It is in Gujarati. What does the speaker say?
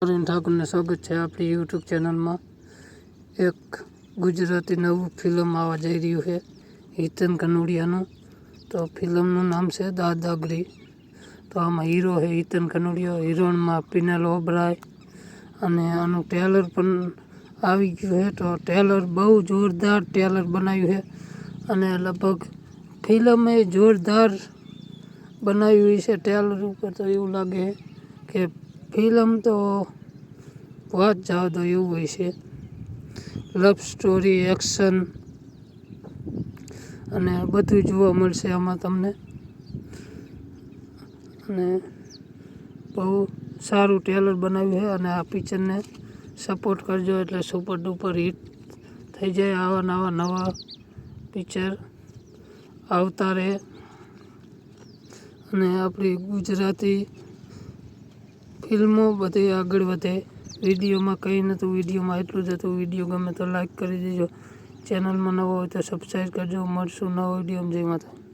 અરવિંદ ઠાકુરને સ્વાગત છે આપણી યુટ્યુબ ચેનલમાં। એક ગુજરાતી નવું ફિલ્મ આવવા જઈ રહ્યું છે હિતન કનોડિયાનું। તો ફિલ્મનું નામ છે દાદાગીરી। તો આમાં હીરો છે હિતન કનોડિયા, હિરોઈનમાં પિનેલ ઓબરાય, અને આનું ટ્રેલર પણ આવી ગયું છે। તો ટ્રેલર બહુ જોરદાર ટ્રેલર બનાવ્યું છે, અને લગભગ ફિલ્મ એ જોરદાર બનાવી છે। ટ્રેલર ઉપર તો એવું લાગે કે ફિલ્મ તો વાત જવા દો એવું હોય છે। લવ સ્ટોરી, એક્શન અને બધું જોવા મળશે આમાં તમને, અને બહુ સારું ટ્રેલર બનાવ્યું છે। અને આ પિક્ચરને સપોર્ટ કરજો એટલે સુપર ડુપર હિટ થઈ જાય। આવા નવા પિક્ચર આવતા રહે, અને આપણી ગુજરાતી ફિલ્મો બધી આગળ વધે। વિડીયોમાં કંઈ નહોતું, વિડીયોમાં એટલું જ હતું। વિડીયો ગમે તો લાઈક કરી દેજો, ચેનલમાં નવો હોય તો સબસ્ક્રાઈબ કરજો। મળશું નવો વિડીયો। જય માતા।